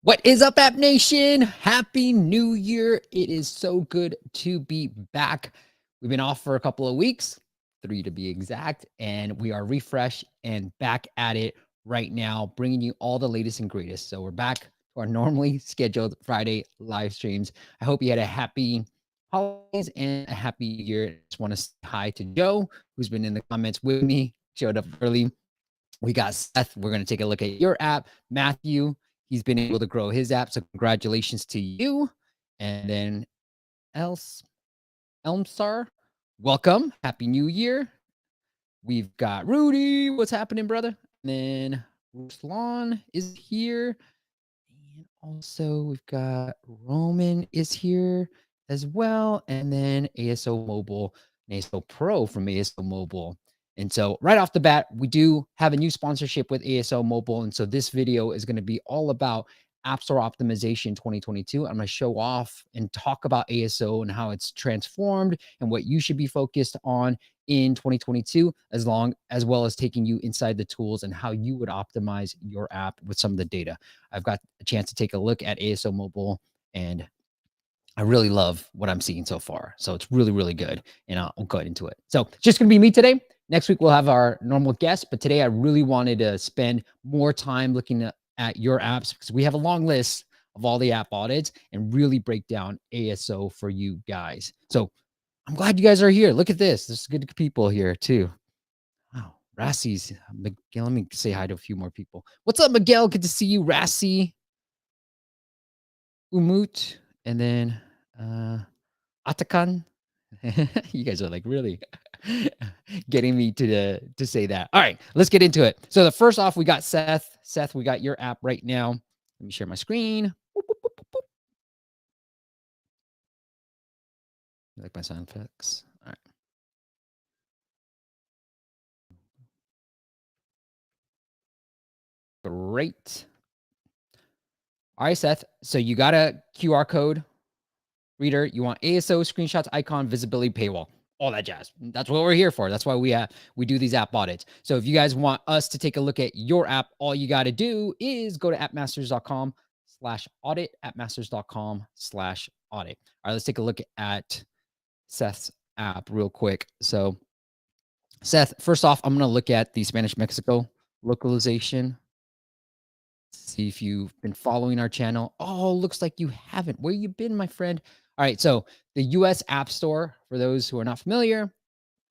What is up, App Nation? Happy New Year. It is so good to be back. We've been off for a couple of weeks, 3 to be exact, and we are refreshed and back at it right now, bringing you all the latest and greatest. So we're back to our normally scheduled Friday live streams. I hope you had a happy holidays and a happy year. I just want to say hi to Joe, who's been in the comments with me, showed up early. We got Seth. We're going to take a look at your app. Matthew, he's been able to grow his app. So congratulations to you. And then Elmsar, welcome. Happy New Year. We've got Rudy. What's happening, brother? And then Ruslan is here. And also we've got Roman is here as well. And then ASOMobile, ASO Pro from ASOMobile. And so right off the bat, we do have a new sponsorship with ASOMobile. And so this video is going to be all about App Store Optimization 2022. I'm going to show off and talk about ASO and how it's transformed and what you should be focused on in 2022, as well as taking you inside the tools and how you would optimize your app with some of the data. I've got a chance to take a look at ASOMobile, and I really love what I'm seeing so far. So it's really, really good. And I'll go into it. So it's just going to be me today. Next week, we'll have our normal guest. But today, I really wanted to spend more time looking at your apps because we have a long list of all the app audits and really break down ASO for you guys. So I'm glad you guys are here. Look at this. There's good people here too. Wow. Rassi's, Miguel, let me say hi to a few more people. What's up, Miguel? Good to see you, Rassi. Umut. And then Atakan. You guys are like really getting me to say that. All right, let's get into it. So the first off, we got Seth. Seth, we got your app right now. Let me share my screen. Boop, boop, boop, boop, boop. You like my sound effects? All right. Great. All right, Seth. So you got a QR code reader. You want ASO, screenshots, icon, visibility, paywall, all that jazz. That's what we're here for. That's why we do these app audits. So if you guys want us to take a look at your app, all you got to do is go to appmasters.com/audit, appmasters.com/audit. All right, let's take a look at Seth's app real quick. So Seth, first off, I'm going to look at the Spanish Mexico localization. See if you've been following our channel. Oh, looks like you haven't. Where you been, my friend? All right, so the US App Store, for those who are not familiar,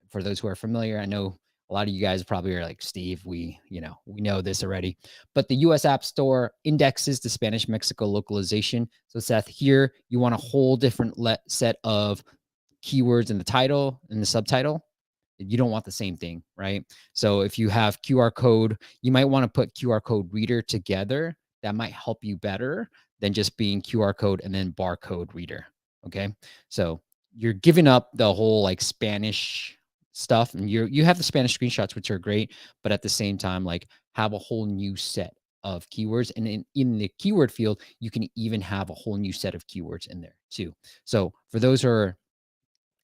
for those who are familiar, I know a lot of you guys probably are like, Steve, we know this already. But the US App Store indexes the Spanish Mexico localization. So Seth, here you want a whole different set of keywords in the title and the subtitle. You don't want the same thing, right? So if you have QR code, you might want to put QR code reader together. That might help you better than just being QR code and then barcode reader. Okay. So you're giving up the whole like Spanish stuff, and you have the Spanish screenshots, which are great, but at the same time, like have a whole new set of keywords. And in the keyword field, you can even have a whole new set of keywords in there too. So for those who are,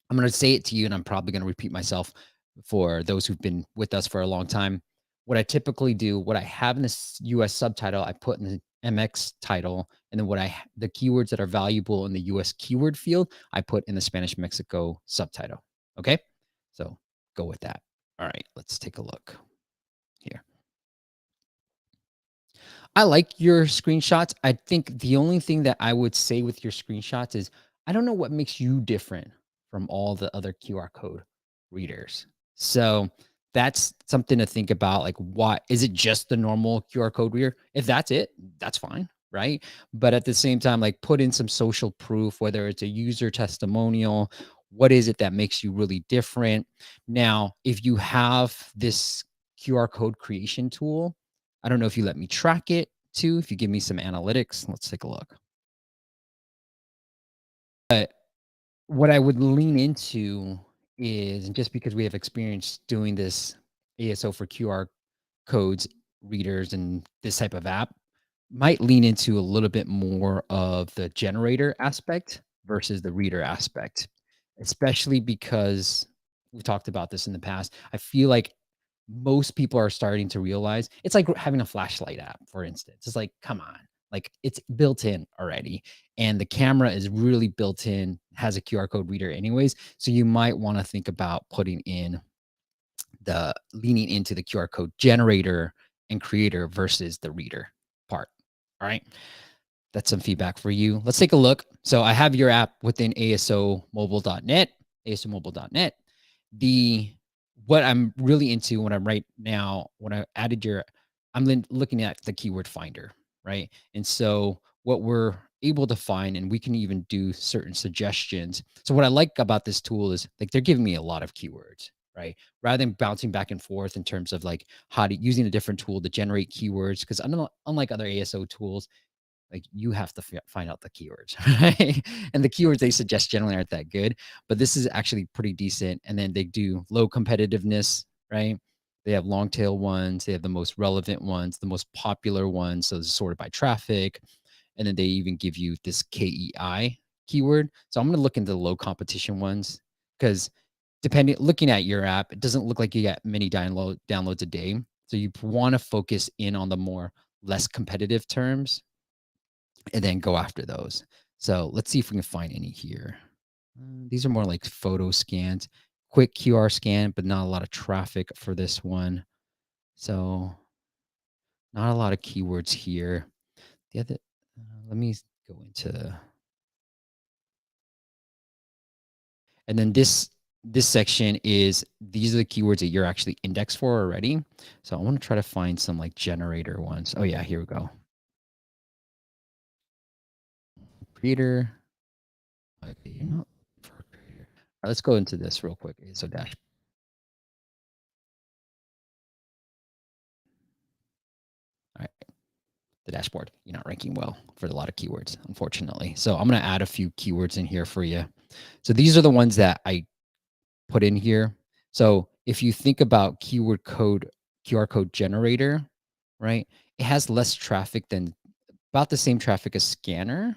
I'm going to say it to you, and I'm probably going to repeat myself for those who've been with us for a long time. What I typically do, what I have in the US subtitle, I put in the MX title, and then the keywords that are valuable in the US keyword field, I put in the Spanish Mexico subtitle. Okay, so go with that. All right, let's take a look here. I like your screenshots. I think the only thing that I would say with your screenshots is I don't know what makes you different from all the other QR code readers. So that's something to think about. Like, what is it, just the normal QR code reader? If that's it, that's fine, right? But at the same time, like put in some social proof, whether it's a user testimonial. What is it that makes you really different? Now, if you have this QR code creation tool, I don't know if you let me track it too, if you give me some analytics. Let's take a look. But what I would lean into is, just because we have experience doing this ASO for QR codes, readers, and this type of app, might lean into a little bit more of the generator aspect versus the reader aspect, especially because we've talked about this in the past. I feel like most people are starting to realize it's like having a flashlight app, for instance. It's like, come on, like it's built in already. And the camera is really built in, has a QR code reader anyways. So you might want to think about putting in the leaning into the QR code generator and creator versus the reader part. All right. That's some feedback for you. Let's take a look. So I have your app within ASOMobile.net, ASOMobile.net. The what I'm really into when I'm right now, when I added your, I'm looking at the keyword finder, right? And so what we're able to find, and we can even do certain suggestions. So what I like about this tool is like they're giving me a lot of keywords, right? Rather than bouncing back and forth in terms of like how to using a different tool to generate keywords. Because unlike other ASO tools, like you have to find out the keywords, right? And the keywords they suggest generally aren't that good, but this is actually pretty decent. And then they do low competitiveness, right? They have long tail ones. They have the most relevant ones, the most popular ones. So it's sorted by traffic. And then they even give you this KEI keyword. So I'm going to look into the low competition ones because looking at your app, it doesn't look like you get many downloads a day. So you want to focus in on the more less competitive terms and then go after those. So let's see if we can find any here. These are more like photo scans, quick QR scan, but not a lot of traffic for this one. So not a lot of keywords here. The other, let me go into, and then this section is, these are the keywords that you're actually indexed for already. So I want to try to find some like generator ones. Oh yeah, here we go. Creator. Okay, you're not for creator. All right, let's go into this real quick. So dash. All right. The dashboard. You're not ranking well for a lot of keywords, unfortunately. So I'm going to add a few keywords in here for you. So these are the ones that I put in here. So if you think about keyword code, QR code generator, right? It has less traffic than, about the same traffic as scanner,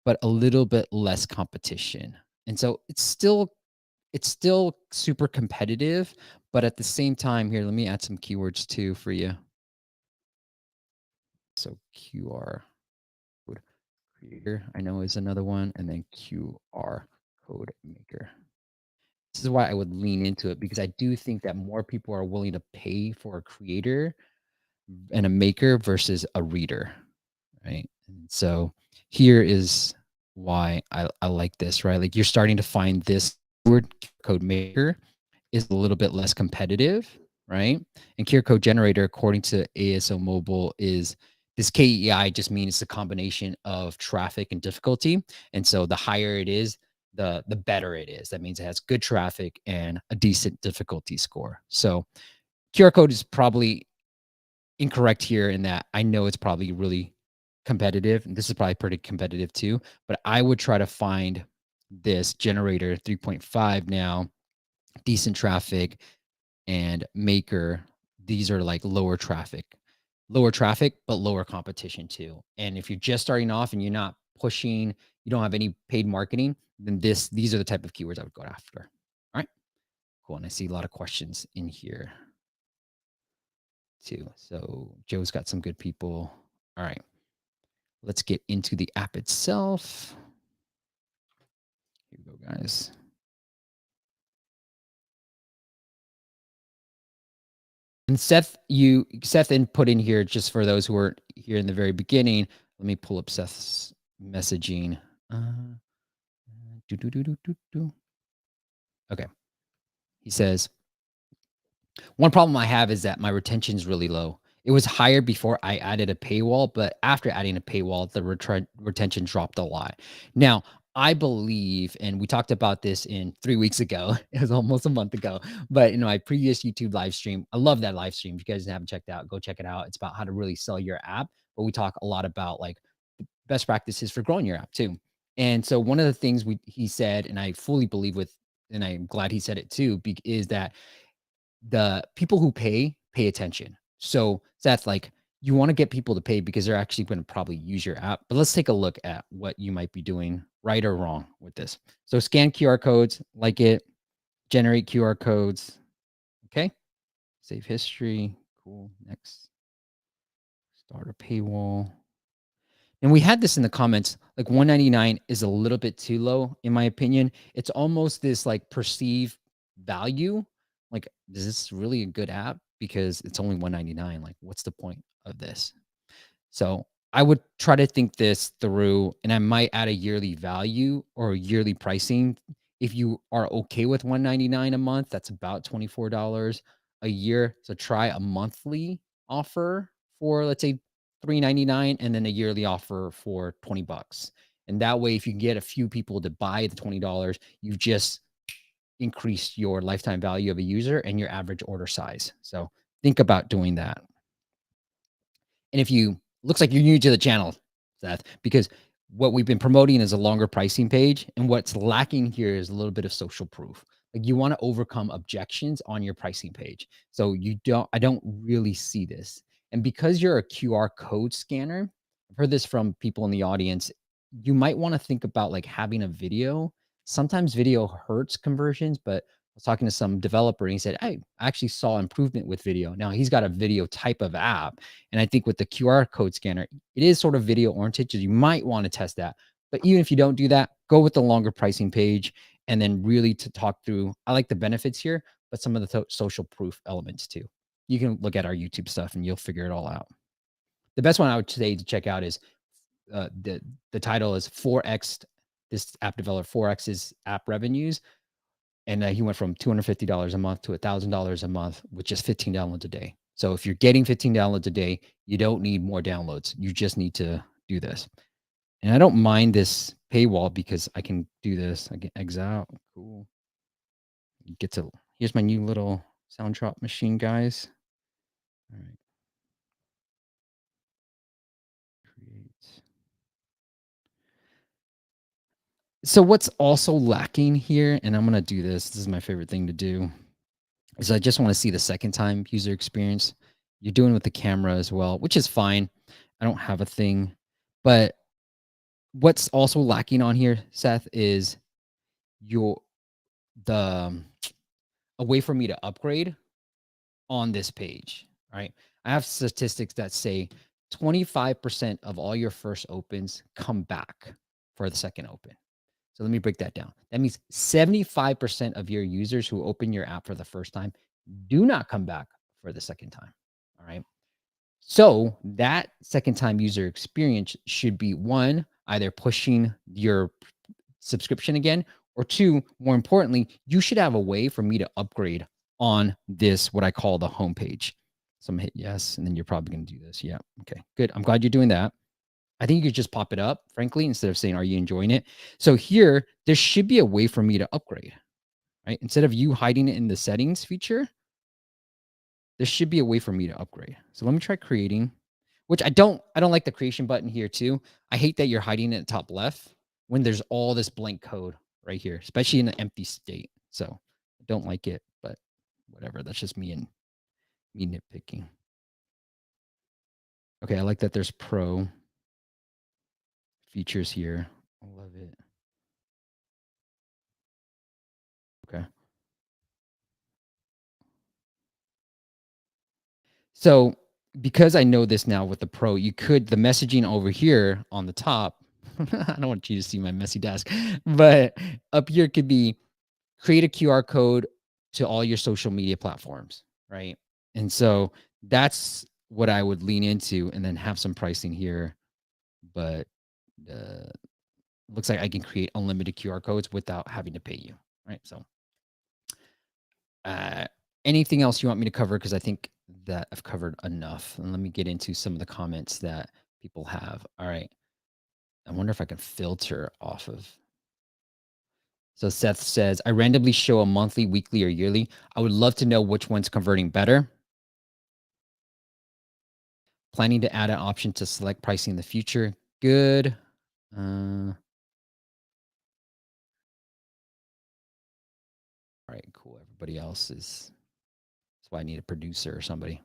but a little bit less competition. And so it's still super competitive, but at the same time here, let me add some keywords too for you. So QR code creator, I know, is another one, and then QR code maker. This is why I would lean into it, because I do think that more people are willing to pay for a creator and a maker versus a reader, right? And so here is why I like this, right? Like you're starting to find this word code maker is a little bit less competitive, right? And QR code generator, according to ASOMobile, is this KEI just means it's a combination of traffic and difficulty. And so the higher it is, the better it is. That means it has good traffic and a decent difficulty score. So QR code is probably incorrect here in that I know it's probably really competitive. And this is probably pretty competitive too, but I would try to find this generator 3.5 now, decent traffic, and maker. These are like lower traffic, but lower competition too. And if you're just starting off and you're not pushing, you don't have any paid marketing, then these are the type of keywords I would go after. All right, cool. And I see a lot of questions in here too. So Joe's got some good people. All right, let's get into the app itself. Here we go, guys. And Seth input in here, just for those who were here in the very beginning. Let me pull up Seth's messaging. Okay. He says, one problem I have is that my retention is really low. It was higher before I added a paywall, but after adding a paywall, the retention dropped a lot. Now, I believe, and we talked about this in 3 weeks ago. It was almost a month ago, but my previous YouTube live stream, I love that live stream. If you guys haven't checked out, go check it out. It's about how to really sell your app, but we talk a lot about like best practices for growing your app too. And so one of the things he said, and I fully believe with, and I'm glad he said it too, is that the people who pay attention. So that's like, you want to get people to pay because they're actually going to probably use your app. But let's take a look at what you might be doing right or wrong with this. So scan QR codes, like it, generate QR codes. Okay. Save history. Cool. Next. Start a paywall. And we had this in the comments, like 199 is a little bit too low, in my opinion. It's almost this like perceived value. Like, is this really a good app? Because it's only 199. Like, what's the point of this? So I would try to think this through, and I might add a yearly value or a yearly pricing. If you are okay with 199 a month, that's about $24 a year. So try a monthly offer for, let's say, 399, and then a yearly offer for 20 bucks. And that way, if you get a few people to buy the $20, you've just increased your lifetime value of a user and your average order size. So think about doing that. And if you looks like you're new to the channel, Seth, because what we've been promoting is a longer pricing page. And what's lacking here is a little bit of social proof. Like, you want to overcome objections on your pricing page. So I don't really see this. And because you're a QR code scanner, I've heard this from people in the audience, you might want to think about like having a video. Sometimes video hurts conversions, but I was talking to some developer and he said, I actually saw improvement with video. Now he's got a video type of app. And I think with the QR code scanner, it is sort of video oriented. So you might want to test that. But even if you don't do that, go with the longer pricing page and then really to talk through. I like the benefits here, but some of the social proof elements too. You can look at our YouTube stuff and you'll figure it all out. The best one I would say to check out is the title is 4x. This app developer 4x's app revenues, and he went from $250 a month to $1,000 a month with just 15 downloads a day. So if you're getting 15 downloads a day, you don't need more downloads. You just need to do this. And I don't mind this paywall because I can do this. I can exit out. Cool. Get to, here's my new little sound drop machine, guys. All right. Create. So what's also lacking here, and I'm going to do this. This is my favorite thing to do, is I just want to see the second time user experience. You're doing with the camera as well, which is fine. I don't have a thing. But what's also lacking on here, Seth, is your the a way for me to upgrade on this page, right? I have statistics that say 25% of all your first opens come back for the second open. So let me break that down. That means 75% of your users who open your app for the first time do not come back for the second time. All right. So that second time user experience should be one, either pushing your subscription again, or two, more importantly, you should have a way for me to upgrade on this, what I call the homepage. So I'm gonna hit yes, and then you're probably gonna do this. Yeah. Okay, good. I'm glad you're doing that. I think you could just pop it up, frankly, instead of saying, are you enjoying it? So here, there should be a way for me to upgrade, right? Instead of you hiding it in the settings feature, there should be a way for me to upgrade. So let me try creating, which I don't like the creation button here too. I hate that you're hiding it at the top left when there's all this blank code right here, especially in an empty state. So I don't like it, but whatever. That's just me and me nitpicking. Okay, I like that there's pro features here. I love it. Okay. So because I know this now with the pro, you could, the messaging over here on the top, I don't want you to see my messy desk, but up here could be create a QR code to all your social media platforms, right? And so that's what I would lean into and then have some pricing here. But looks like I can create unlimited QR codes without having to pay you, right? So anything else you want me to cover? Because I think that I've covered enough. And let me get into some of the comments that people have. All right. I wonder if I can filter off of. So Seth says, I randomly show a monthly, weekly, or yearly. I would love to know which one's converting better. Planning to add an option to select pricing in the future. Good. All right, cool. Everybody else is, that's why I need a producer or somebody.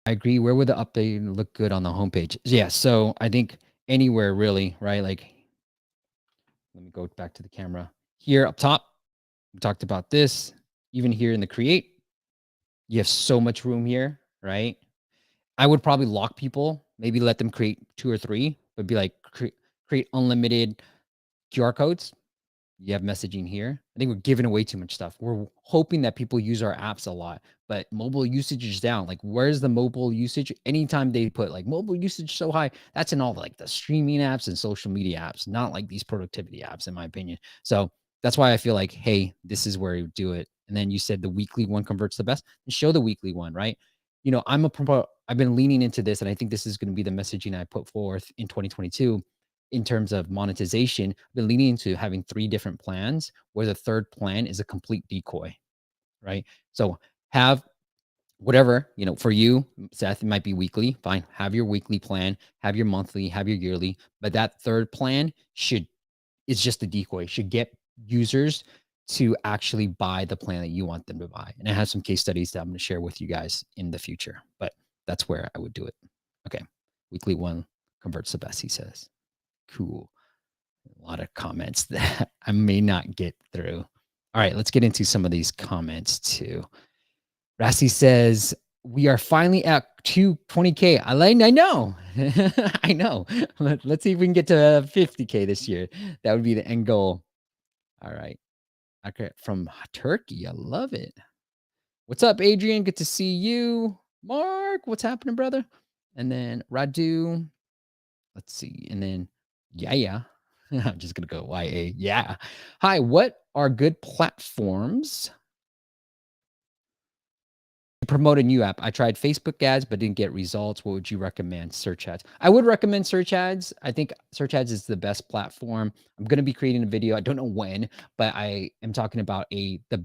I agree. Where would the update look good on the homepage? Yeah, so I think anywhere really, right? Like, let me go back to the camera. Here up top, we talked about this. Even here in the create, you have so much room here, right? I would probably lock people maybe let them create 2 or 3, but be like, create unlimited QR codes. You have messaging here. I think we're giving away too much stuff. We're hoping that people use our apps a lot, but mobile usage is down. Like, where's the mobile usage? Anytime they put like mobile usage so high, that's in all like the streaming apps and social media apps, not like these productivity apps, in my opinion. So that's why I feel like, hey, this is where you do it. And then you said the weekly one converts the best, and show the weekly one, right? I've been leaning into this, and I think this is going to be the messaging I put forth in 2022 in terms of monetization. I've been leaning into having 3 different plans where the third plan is a complete decoy, right? So have whatever, for you, Seth, it might be weekly. Fine. Have your weekly plan, have your monthly, have your yearly, but that third plan is just a decoy, should get users to actually buy the plan that you want them to buy. And I have some case studies that I'm going to share with you guys in the future, but that's where I would do it. Okay. Weekly one converts the best, he says. Cool. A lot of comments that I may not get through. All right, let's get into some of these comments too. Rassi says, we are finally at 220K. Elaine, I know. I know. Let's see if we can get to 50K this year. That would be the end goal. All right. Okay, from Turkey. I love it. What's up, Adrian? Good to see you. Mark, what's happening, brother? And then Radu. Let's see. And then yeah. I'm just going to go YA. Yeah. Hi, what are good platforms to promote a new app? I tried Facebook ads, but didn't get results. What would you recommend? Search ads. I would recommend search ads. I think search ads is the best platform. I'm going to be creating a video. I don't know when, but I am talking about the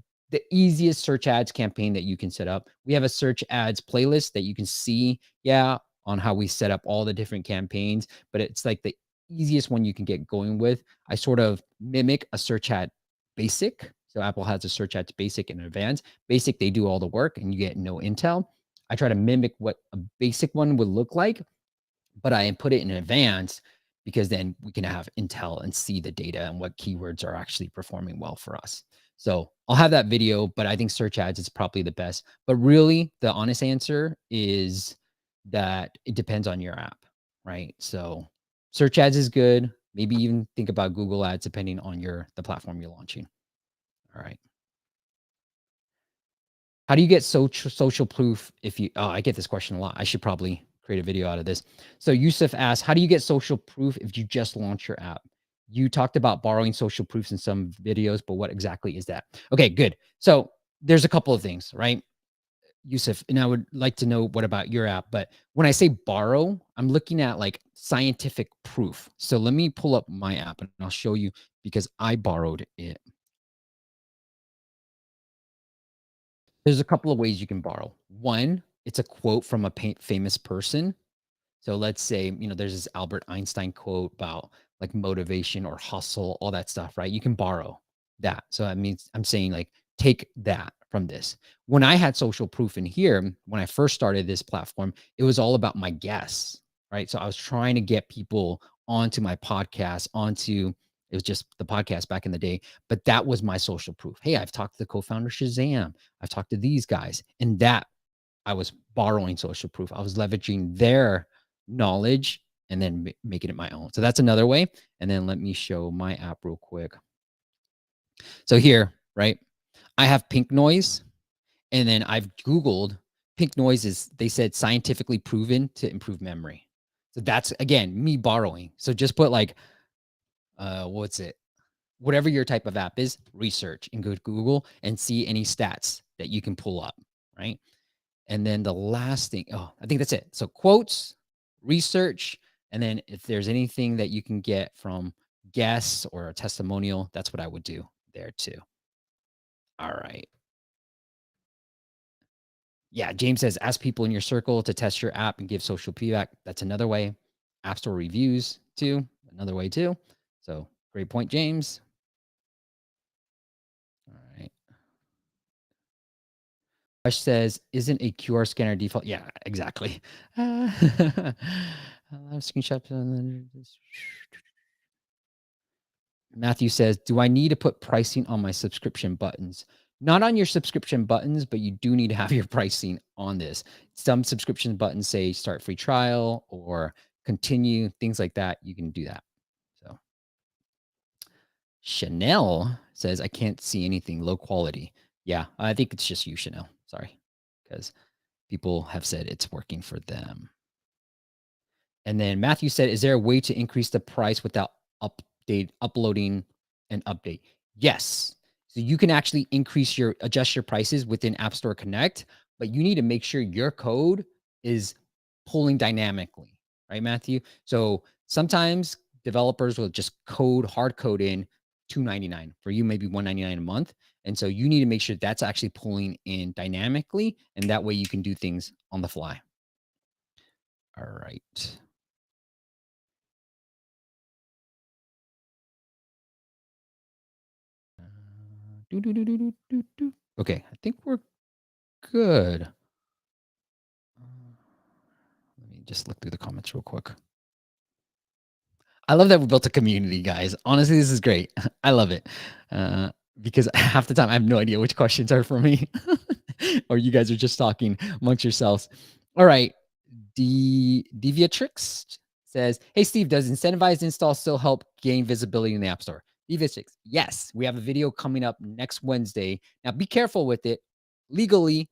easiest search ads campaign that you can set up. We have a search ads playlist that you can see, on how we set up all the different campaigns, but it's like the easiest one you can get going with. I sort of mimic a search ad basic. So Apple has a search ads basic and advanced. Basic, they do all the work and you get no intel. I try to mimic what a basic one would look like, but I put it in advance because then we can have intel and see the data and what keywords are actually performing well for us. So I'll have that video, but I think search ads is probably the best. But really, the honest answer is that it depends on your app, right? So search ads is good. Maybe even think about Google ads depending on the platform you're launching. All right. How do you get social proof I get this question a lot. I should probably create a video out of this. So Yusuf asks, how do you get social proof if you just launch your app? You talked about borrowing social proofs in some videos, but what exactly is that? Okay, good. So there's a couple of things, right, Yusuf? And I would like to know what about your app, but when I say borrow, I'm looking at like scientific proof. So let me pull up my app and I'll show you because I borrowed it. There's a couple of ways you can borrow. One, it's a quote from a famous person. So let's say, there's this Albert Einstein quote about like motivation or hustle, all that stuff, right? You can borrow that. So that means I'm saying like, take that from this. When I had social proof in here, when I first started this platform, it was all about my guests, right? So I was trying to get people onto my podcast, it was just the podcast back in the day, but that was my social proof. Hey, I've talked to the co-founder Shazam. I've talked to these guys, and that I was borrowing social proof. I was leveraging their knowledge and then making it my own. So that's another way. And then let me show my app real quick. So here, right, I have pink noise, and then I've Googled pink noise they said scientifically proven to improve memory. So that's, again, me borrowing. So just put like, what's it? Whatever your type of app is, research and go to Google and see any stats that you can pull up, right? And then the last thing, I think that's it. So quotes, research, and then if there's anything that you can get from guests or a testimonial, that's what I would do there too. All right. Yeah, James says, ask people in your circle to test your app and give social feedback. That's another way. App Store reviews too, another way too. So great point, James. All right. Josh says, isn't a QR scanner default? Yeah, exactly. Screenshot. Matthew says, do I need to put pricing on my subscription buttons? Not on your subscription buttons, but you do need to have your pricing on this. Some subscription buttons say start free trial or continue, things like that. You can do that. So Chanel says, I can't see anything, low quality. Yeah, I think it's just you, Chanel. Sorry, because people have said it's working for them. And then Matthew said, is there a way to increase the price without uploading an update? Yes. So you can actually adjust your prices within App Store Connect, but you need to make sure your code is pulling dynamically, right, Matthew? So sometimes developers will just hard code in $2.99 for you, maybe $1.99 a month. And so you need to make sure that's actually pulling in dynamically, and that way you can do things on the fly. All right. Okay, I think we're good. Let me just look through the comments real quick. I love that we built a community, guys. Honestly, this is great. I love it because half the time I have no idea which questions are for me or you guys are just talking amongst yourselves. All right. Deviatrix says, hey, Steve, does incentivized install still help gain visibility in the App Store? Deviatrix, yes. We have a video coming up next Wednesday. Now, be careful with it. Legally,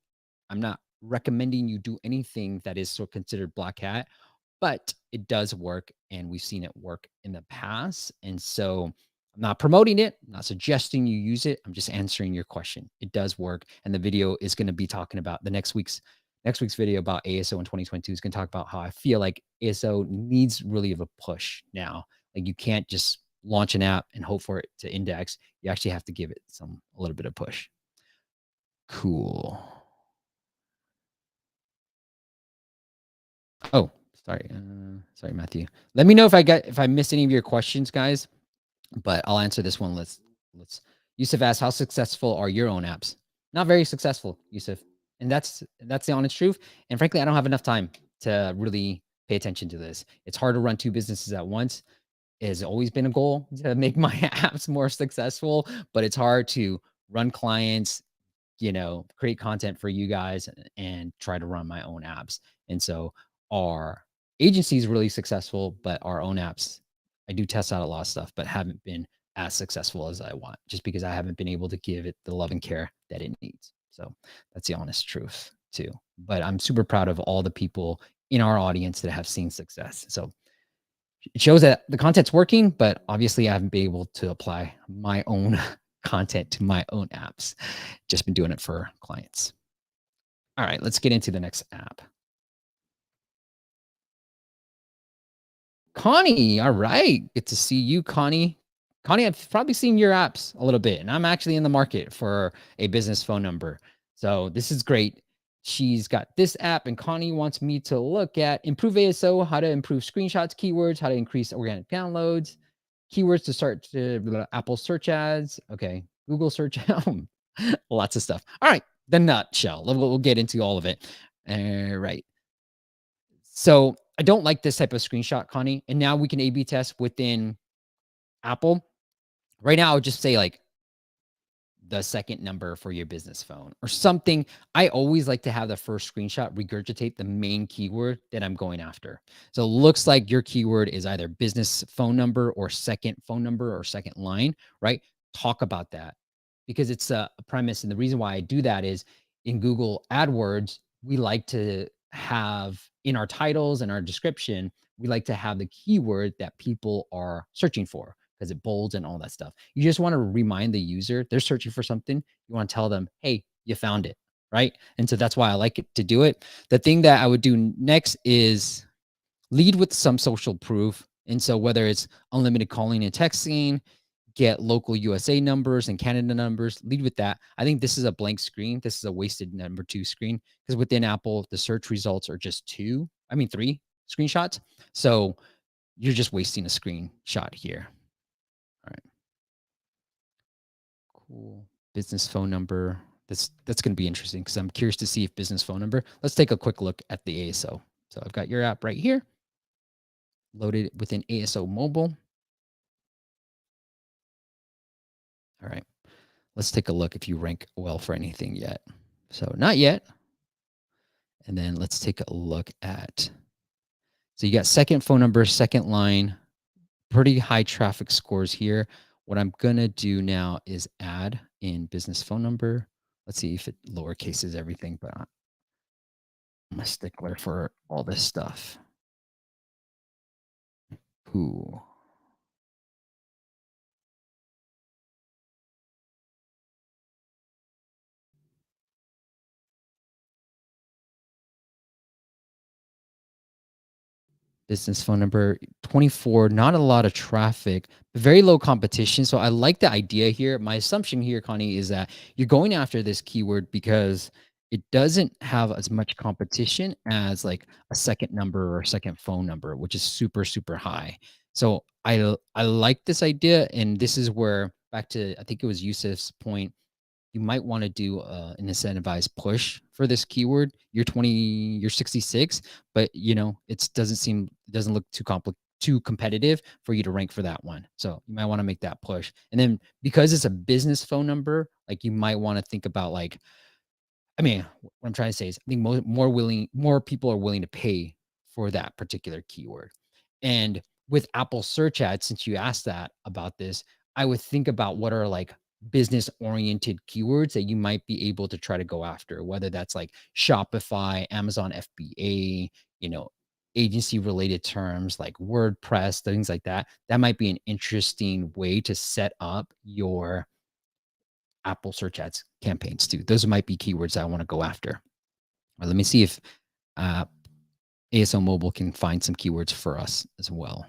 I'm not recommending you do anything that is so considered black hat, but it does work and we've seen it work in the past. And so I'm not promoting it, I'm not suggesting you use it. I'm just answering your question. It does work. And the video is going to be talking about the next week's video about ASO in 2022 is going to talk about how I feel like ASO needs really of a push now. Like you can't just launch an app and hope for it to index. You actually have to give it a little bit of push. Cool. Oh, sorry. Sorry, Matthew. Let me know if I missed any of your questions, guys. But I'll answer this one. Let's. Yusuf asked, how successful are your own apps? Not very successful, Yusuf. And that's the honest truth. And frankly, I don't have enough time to really pay attention to this. It's hard to run two businesses at once. It has always been a goal to make my apps more successful, but it's hard to run clients, create content for you guys and try to run my own apps. And so our agency is really successful, but our own apps, I do test out a lot of stuff, but haven't been as successful as I want just because I haven't been able to give it the love and care that it needs. So that's the honest truth too. But I'm super proud of all the people in our audience that have seen success. So it shows that the content's working, but obviously I haven't been able to apply my own content to my own apps. Just been doing it for clients. All right, let's get into the next app. Connie, all right. Good to see you, Connie. Connie, I've probably seen your apps a little bit, and I'm actually in the market for a business phone number. So this is great. She's got this app, and Connie wants me to look at improve ASO, how to improve screenshots, keywords, how to increase organic downloads, keywords to start Apple search ads. Okay, Google search, lots of stuff. All right, the nutshell. We'll get into all of it. All right. So I don't like this type of screenshot, Connie. And now we can A/B test within Apple. Right now, I would just say like the second number for your business phone or something. I always like to have the first screenshot regurgitate the main keyword that I'm going after. So it looks like your keyword is either business phone number or second phone number or second line, right? Talk about that because it's a premise. And the reason why I do that is in Google AdWords, we like to have in our titles and our description, we like to have the keyword that people are searching for because it bolds and all that stuff. You just want to remind the user they're searching for something. You want to tell them, hey, you found it, right? And so that's why I like it to do it. The thing that I would do next is lead with some social proof. And so whether it's unlimited calling and texting, get local USA numbers and Canada numbers, lead with that. I think this is a blank screen. This is a wasted number 2 screen because within Apple, the search results are just 3 screenshots. So you're just wasting a screenshot here. All right. Cool. Business phone number. That's going to be interesting because I'm curious to see if business phone number. Let's take a quick look at the ASO. So I've got your app right here, loaded within ASOMobile. All right. let's take a look if you rank well for anything yet. So not yet. And then let's take a look at, so you got second phone number, second line, pretty high traffic scores here. What I'm gonna do now is add in business phone number. Let's see if it lowercases everything, but I'm a stickler for all this stuff. Ooh. Business phone number 24, not a lot of traffic, but very low competition. So I like the idea here. My assumption here, Connie, is that you're going after this keyword because it doesn't have as much competition as like a second number or a second phone number, which is super, super high. So I like this idea. And this is where, back to, I think it was Yusuf's point, you might want to do an incentivized push for this keyword. You're 66, but it doesn't look too competitive for you to rank for that one. So you might want to make that push. And then because it's a business phone number, like you might want to think about like, I mean, what I'm trying to say is I think more people are willing to pay for that particular keyword. And with Apple search ads, since you asked that about this, I would think about what are like business oriented keywords that you might be able to try to go after, whether that's like Shopify, Amazon FBA, agency related terms like WordPress, things like that. That might be an interesting way to set up your Apple search ads campaigns too. Those might be keywords I want to go after. Well, let me see if uh, ASOMobile can find some keywords for us as well.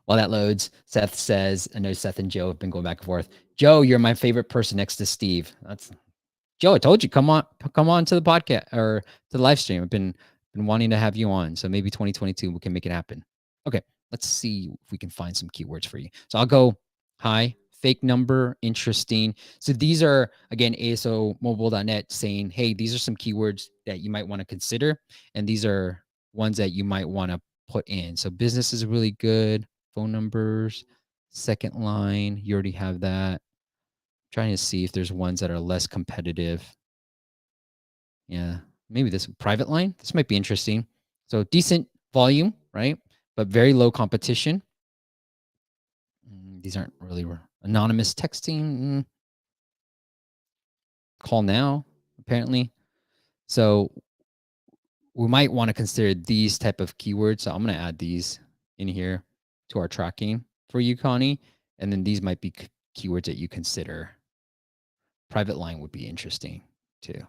While that loads, Seth says, I know Seth and Joe have been going back and forth. Joe, you're my favorite person next to Steve. That's Joe. I told you, come on to the podcast or to the live stream. I've been wanting to have you on. So maybe 2022 we can make it happen. Okay, let's see if we can find some keywords for you. So I'll go hi, fake number, interesting. So these are again ASOmobile.net saying, hey, these are some keywords that you might want to consider, and these are ones that you might want to put in. So business is really good. Phone numbers, second line, you already have that. Trying to see if there's ones that are less competitive. Yeah, maybe this private line. This might be interesting. So decent volume, right? But very low competition. These aren't really anonymous texting. Call now, apparently. So we might want to consider these type of keywords. So I'm going to add these in here to our tracking for you, Connie. And then these might be keywords that you consider. Private line would be interesting too.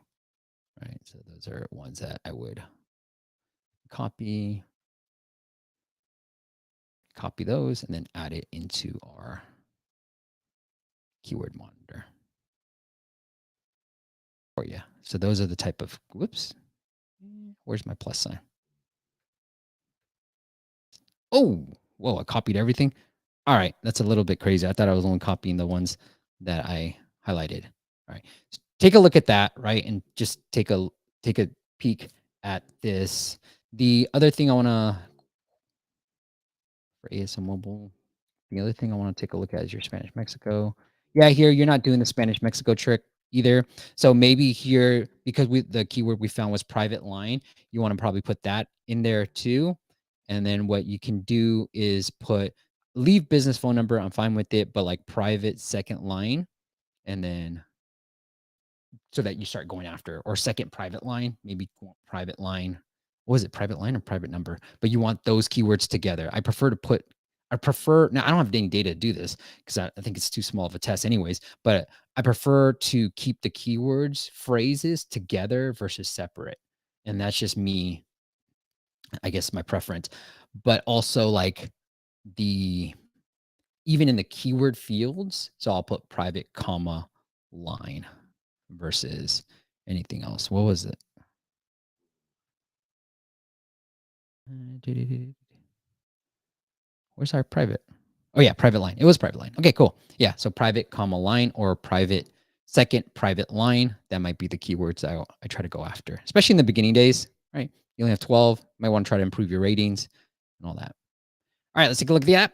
Right. So those are ones that I would copy those and then add it into our keyword monitor for you. So those are the type of, whoops, where's my plus sign? Oh, whoa, I copied everything. All right, that's a little bit crazy. I thought I was only copying the ones that I highlighted. All right, so take a look at that, right? And just take a peek at this. The other thing I want to, for ASOMobile, the other thing I want to take a look at is your Spanish Mexico. Yeah, here you're not doing the Spanish Mexico trick either. So maybe here, because the keyword we found was private line, you want to probably put that in there too. And then what you can do is leave business phone number. I'm fine with it, but like private second line, and then so that you start going after, or second private line, maybe private line. What was it, private line or private number? But you want those keywords together. I prefer now I don't have any data to do this because I think it's too small of a test anyways, but I prefer to keep the keywords phrases together versus separate. And that's just me, I guess, my preference. But also like even in the keyword fields, so I'll put private comma line versus anything else. What was it? Where's our private? Oh yeah, private line. It was private line. Okay, cool. Yeah, so private comma line or private Second, private line. That might be the keywords I try to go after, especially in the beginning days, right? You only have 12. You might want to try to improve your ratings and all that. All right, let's take a look at the app.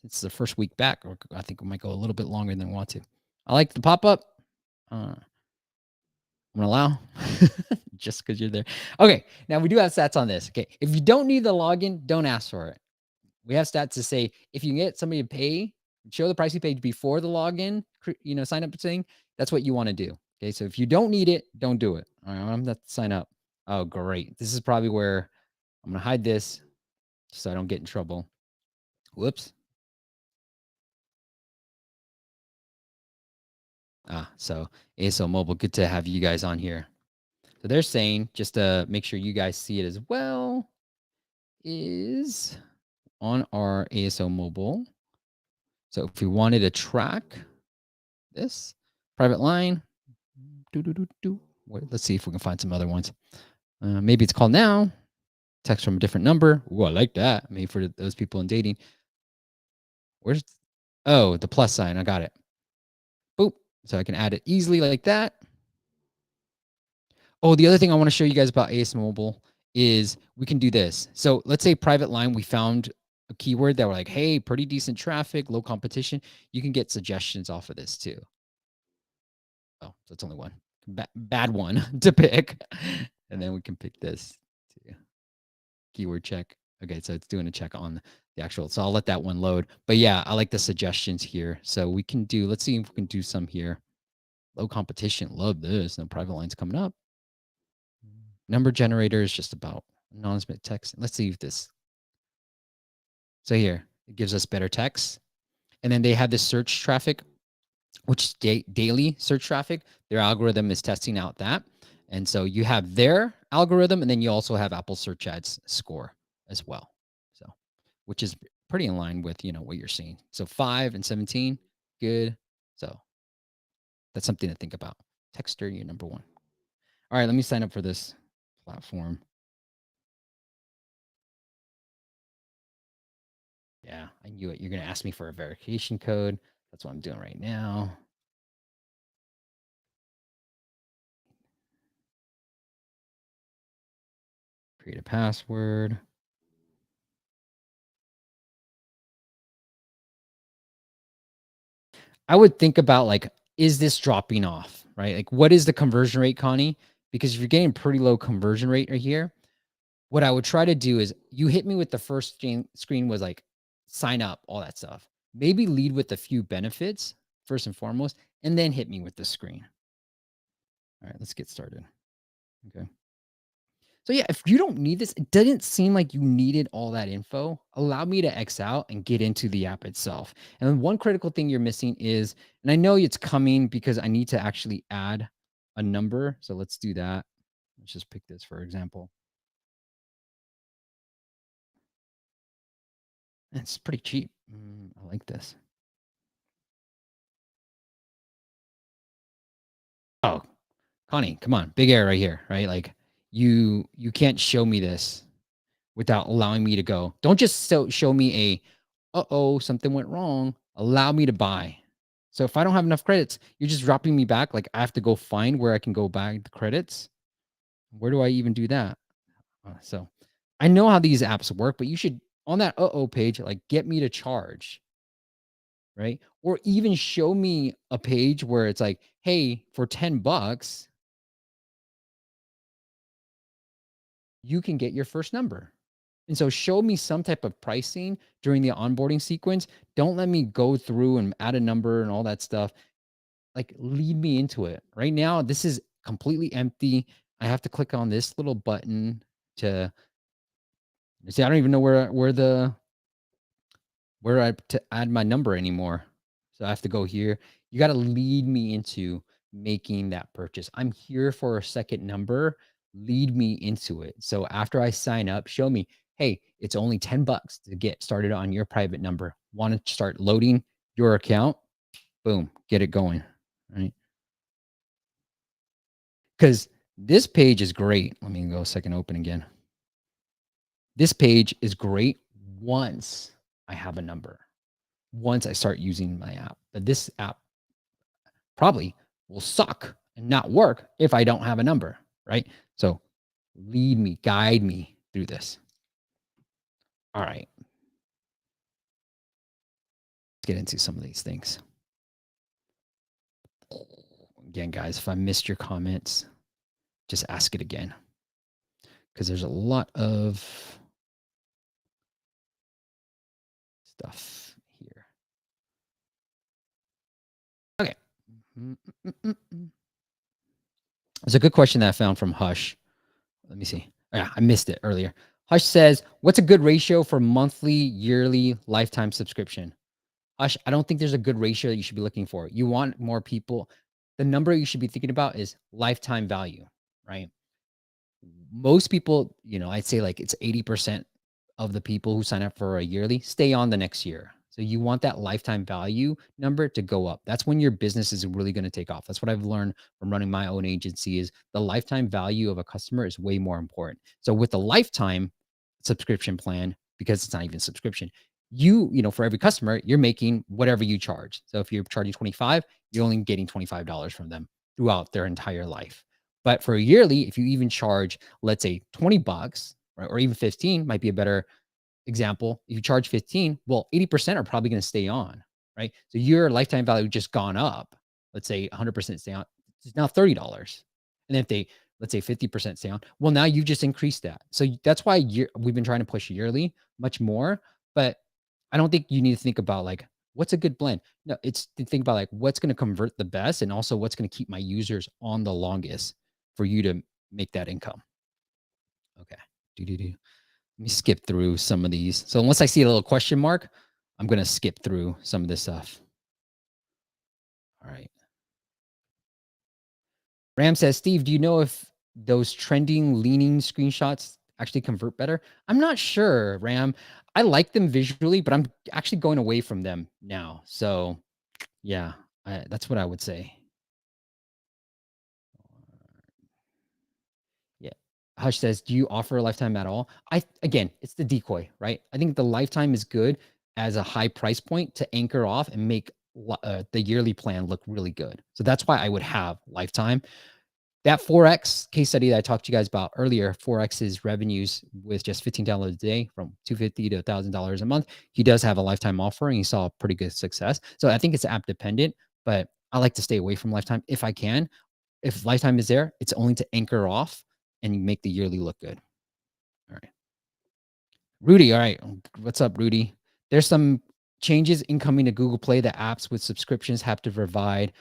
It's the first week back, or I think we might go a little bit longer than we want to. I like the pop-up. I'm gonna allow just because you're there. Okay, now we do have stats on this. Okay, if you don't need the login, don't ask for it. We have stats to say if you can get somebody to pay, show the pricing page before the login, sign up thing. That's what you want to do. Okay, so if you don't need it, don't do it. All right, I'm gonna sign up. Oh, great. This is probably where I'm gonna hide this so I don't get in trouble. Whoops. So ASOMobile, good to have you guys on here. So they're saying, just to make sure you guys see it as well, is on our ASOMobile. So if we wanted to track this private line, let's see if we can find some other ones. Maybe it's called now. Text from a different number. Ooh, I like that. Maybe for those people in dating. Where's, oh, the plus sign. I got it. Boop. So I can add it easily like that. Oh, the other thing I want to show you guys about ASOMobile is we can do this. So let's say private line, we found a keyword that we're like, hey, pretty decent traffic, low competition. You can get suggestions off of this too. Oh, so it's only one. Bad one to pick. And then we can pick this too. Keyword check. Okay, so it's doing a check on the actual. So I'll let that one load. But yeah, I like the suggestions here. So we can do, let's see if we can do some here. Low competition. Love this. No private lines coming up. Number generator is just about anonymous text. Let's see if this. So here, it gives us better text. And then they have this search traffic, which daily search traffic. Their algorithm is testing out that. And so you have their algorithm, and then you also have Apple Search Ads score as well. So, which is pretty in line with, what you're seeing. So 5 and 17, good. So that's something to think about. Texter, you're number 1. All right, let me sign up for this platform. Yeah, I knew it. You're going to ask me for a verification code. That's what I'm doing right now. Create a password. I would think about, like, is this dropping off, right? Like, what is the conversion rate, Connie? Because if you're getting pretty low conversion rate right here, what I would try to do is, you hit me with the first screen was like, sign up, all that stuff. Maybe lead with a few benefits first and foremost, and then hit me with the screen. All right, let's get started. Okay. So yeah, if you don't need this, it doesn't seem like you needed all that info. Allow me to X out and get into the app itself. And then one critical thing you're missing is, and I know it's coming because I need to actually add a number. So let's do that. Let's just pick this, for example. It's pretty cheap. I like this. Oh, Connie, come on. Big error right here, right? Like you can't show me this without allowing me to go. Don't just show me a, something went wrong. Allow me to buy. So if I don't have enough credits, you're just dropping me back. Like I have to go find where I can go back the credits. Where do I even do that? So I know how these apps work, but you should, on that page, like get me to charge, right? Or even show me a page where it's like, hey, for $10, you can get your first number. And so show me some type of pricing during the onboarding sequence. Don't let me go through and add a number and all that stuff. Like lead me into it. Right now, this is completely empty. I have to click on this little button to see. I don't even know where I to add my number anymore. So I have to go here. You got to lead me into making that purchase. I'm here for a second number. Lead me into it. So after I sign up, show me, hey, it's only $10 to get started on your private number. Want to start loading your account? Boom, get it going. Right? Because this page is great. Let me go a second open again. This page is great once I have a number, once I start using my app. But this app probably will suck and not work if I don't have a number, right? So lead me, guide me through this. All right. Let's get into some of these things. Again, guys, if I missed your comments, just ask it again because there's a lot of stuff here. Okay. There's a good question that I found from Hush. Let me see. Yeah, I missed it earlier. Hush says, what's a good ratio for monthly, yearly, lifetime subscription? Hush, I don't think there's a good ratio that you should be looking for. You want more people. The number you should be thinking about is lifetime value, right? Most people, I'd say like it's 80% of the people who sign up for a yearly stay on the next year. So you want that lifetime value number to go up. That's when your business is really going to take off. That's what I've learned from running my own agency is the lifetime value of a customer is way more important. So with the lifetime subscription plan, because it's not even subscription, for every customer, you're making whatever you charge. So if you're charging 25, you're only getting $25 from them throughout their entire life. But for a yearly, if you even charge, let's say 20 bucks, right, or even 15 might be a better example. If you charge 15, well, 80% are probably going to stay on, right? So your lifetime value just gone up. Let's say 100% stay on. It's now $30. And then if they, let's say 50% stay on, well, now you just increased that. So that's why we've been trying to push yearly much more. But I don't think you need to think about like, what's a good blend? No, it's to think about like what's going to convert the best and also what's going to keep my users on the longest for you to make that income. Okay. Let me skip through some of these. So unless I see a little question mark, I'm going to skip through some of this stuff. All right. Ram says, Steve, do you know if those trending leaning screenshots actually convert better? I'm not sure, Ram. I like them visually, but I'm actually going away from them now. So yeah, that's what I would say. Yeah. Hush says, do you offer a lifetime at all? Again, it's the decoy, right? I think the lifetime is good as a high price point to anchor off and make the yearly plan look really good. So that's why I would have lifetime. That 4X case study that I talked to you guys about earlier, 4X's revenues with just 15 downloads a day from $250 to $1,000 a month. He does have a lifetime offer and he saw pretty good success. So I think it's app dependent, but I like to stay away from lifetime if I can. If lifetime is there, it's only to anchor off and make the yearly look good. All right. Rudy, all right. What's up, Rudy? There's some changes incoming to Google Play that apps with subscriptions have to provide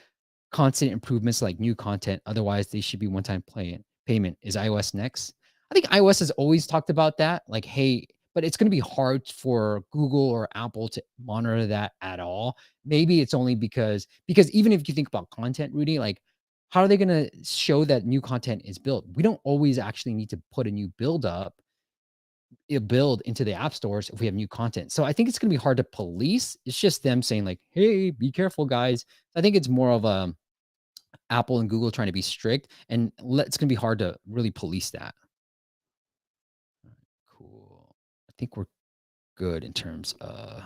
constant improvements like new content. Otherwise, they should be one-time payment. Is iOS next? I think iOS has always talked about that. Like, hey, but it's going to be hard for Google or Apple to monitor that at all. Maybe it's only because even if you think about content, Rudy, like how are they going to show that new content is built? We don't always actually need to put a new build into the app stores if we have new content. So I think it's going to be hard to police. It's just them saying like, hey, be careful, guys. I think it's more of a Apple and Google trying to be strict, and it's going to be hard to really police that. Cool. I think we're good in terms of.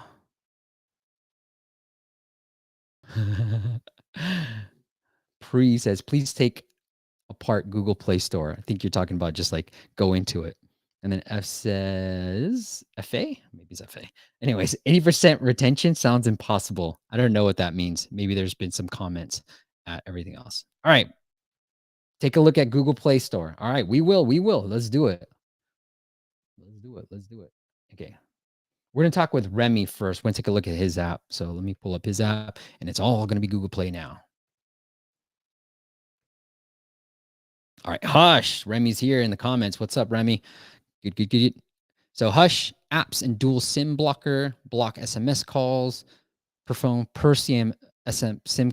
Pre says, please take apart Google Play Store. I think you're talking about just like go into it. And then F says, FA? Maybe it's FA. Anyways, 80% retention sounds impossible. I don't know what that means. Maybe there's been some comments at everything else. All right. Take a look at Google Play Store. All right. We will. Let's do it. Let's do it. Okay. We're going to talk with Remy first. We're going to take a look at his app. So let me pull up his app, and it's all going to be Google Play now. All right. Hush. Remy's here in the comments. What's up, Remy? Good. So Hush, apps and dual SIM blocker, block SMS calls per phone, per SIM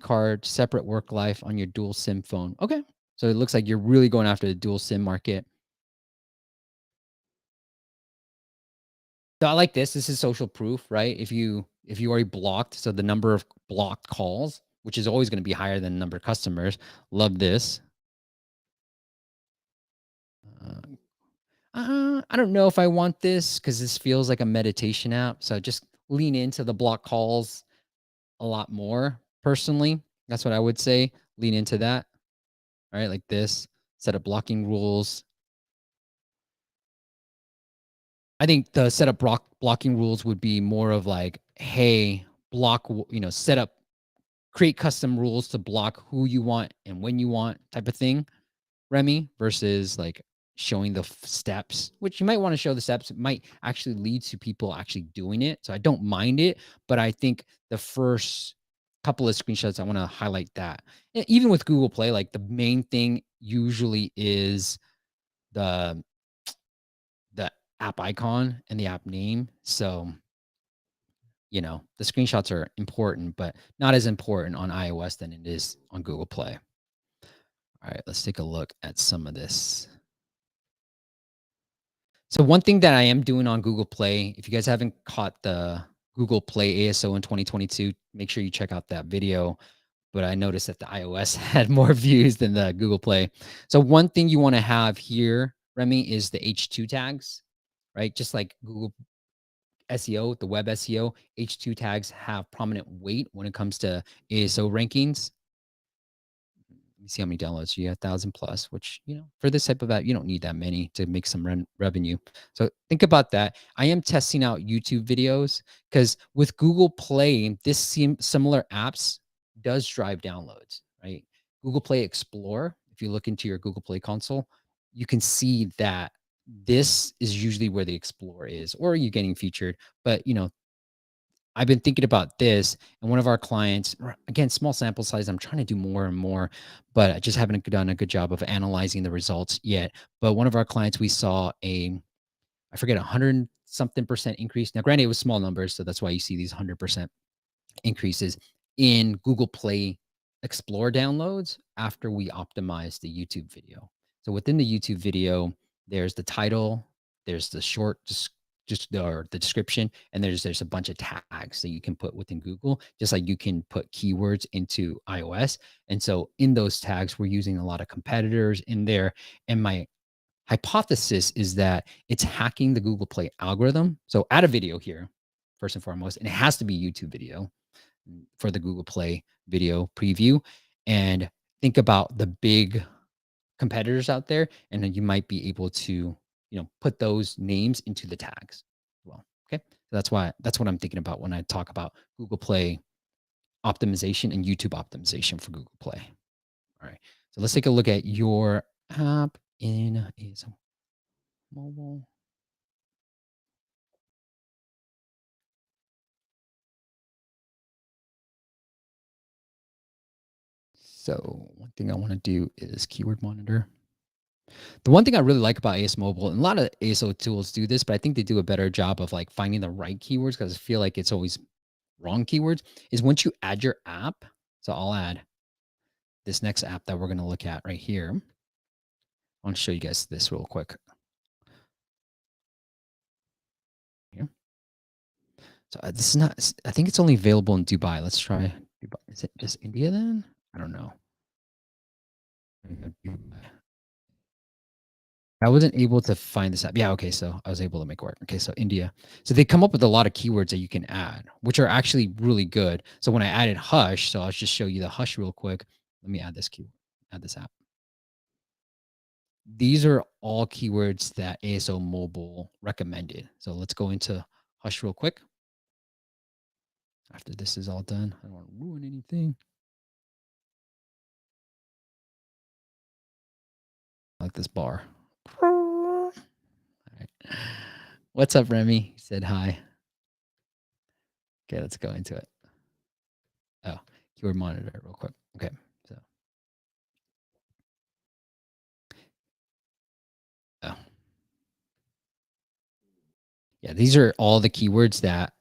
card, separate work life on your dual SIM phone. Okay. So it looks like you're really going after the dual SIM market. So I like this. This is social proof, right? If you already blocked, so the number of blocked calls, which is always going to be higher than the number of customers. Love this. I don't know if I want this because this feels like a meditation app. So just lean into the block calls a lot more personally. That's what I would say. Lean into that. All right, like this. Set up blocking rules. I think the setup blocking rules would be more of like, hey, block, set up, create custom rules to block who you want and when you want type of thing, Remy, versus like showing the steps, which you might want to show the steps. It might actually lead to people actually doing it. So I don't mind it, but I think the first couple of screenshots, I want to highlight that. Even with Google Play, like the main thing usually is the the app icon and the app name. So, the screenshots are important, but not as important on iOS than it is on Google Play. All right, let's take a look at some of this. So one thing that I am doing on Google Play, if you guys haven't caught the Google Play ASO in 2022, make sure you check out that video. But I noticed that the iOS had more views than the Google Play. So one thing you want to have here, Remy, is the H2 tags, right? Just like Google SEO, the web SEO, H2 tags have prominent weight when it comes to ASO rankings. Let me see how many downloads you have, 1,000 plus, which, for this type of app, you don't need that many to make some revenue. So think about that. I am testing out YouTube videos because with Google Play, this similar apps does drive downloads, right? Google Play Explore, if you look into your Google Play console, you can see that this is usually where the Explore is, or you're getting featured. But, I've been thinking about this, and one of our clients, again, small sample size, I'm trying to do more and more, but I just haven't done a good job of analyzing the results yet. But one of our clients, we saw I forget, 100 something percent increase. Now, granted, it was small numbers, so that's why you see these 100% increases in Google Play Explore downloads after we optimized the YouTube video. So within the YouTube video, there's the title, there's the short, or the description, and there's a bunch of tags that you can put within Google, just like you can put keywords into iOS. And so in those tags, we're using a lot of competitors in there. And my hypothesis is that it's hacking the Google Play algorithm. So add a video here, first and foremost, and it has to be YouTube video for the Google Play video preview, and think about the big competitors out there, and then you might be able to, put those names into the tags. Well, okay. So that's what I'm thinking about when I talk about Google Play optimization and YouTube optimization for Google Play. All right. So let's take a look at your app in ASOMobile. So one thing I want to do is keyword monitor. The one thing I really like about ASOMobile, and a lot of ASO tools do this, but I think they do a better job of like finding the right keywords, because I feel like it's always wrong keywords, is once you add your app. So I'll add this next app that we're going to look at right here. I want to show you guys this real quick. Here. So this is not, I think it's only available in Dubai. Let's try Dubai. Is it just India then? I don't know. I wasn't able to find this app. Yeah, okay, so I was able to make it work. Okay, so India. So they come up with a lot of keywords that you can add, which are actually really good. So when I added Hush, so I'll just show you the Hush real quick. Let me add this keyword, add this app. These are all keywords that ASOMobile recommended. So let's go into Hush real quick. After this is all done, I don't want to ruin anything. I like this bar. All right. What's up, Remy? He said hi. Okay, let's go into it. Oh, keyword monitor real quick. Okay, so. Oh. Yeah, these are all the keywords that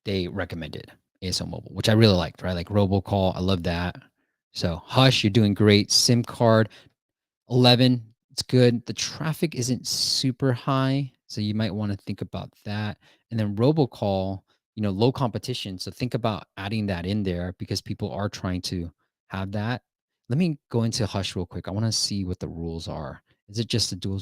they recommended ASOMobile, which I really liked, right? Like robocall, I love that. So Hush, you're doing great. SIM card, 11, it's good. The traffic isn't super high, so you might want to think about that. And then robocall, low competition. So think about adding that in there because people are trying to have that. Let me go into Hush real quick. I want to see what the rules are. Is it just the dual?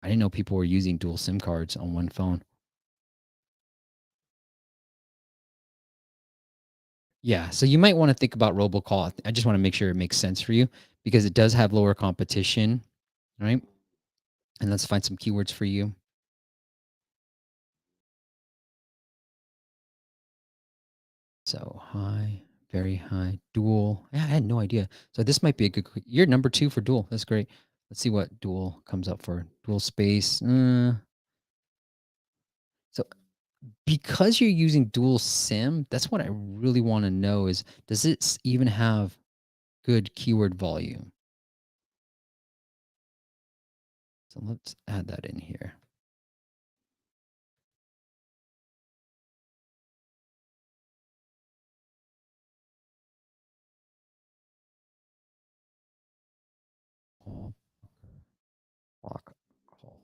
I didn't know people were using dual SIM cards on one phone. Yeah, so you might want to think about robocall. I just want to make sure it makes sense for you because it does have lower competition, right? And let's find some keywords for you. So high, very high, dual. Yeah, I had no idea. So this might be a good. You're number 2 for dual. That's great. Let's see what dual comes up for. Dual space. So because you're using dual SIM, that's what I really want to know is does it even have good keyword volume? So let's add that in here. Block calls.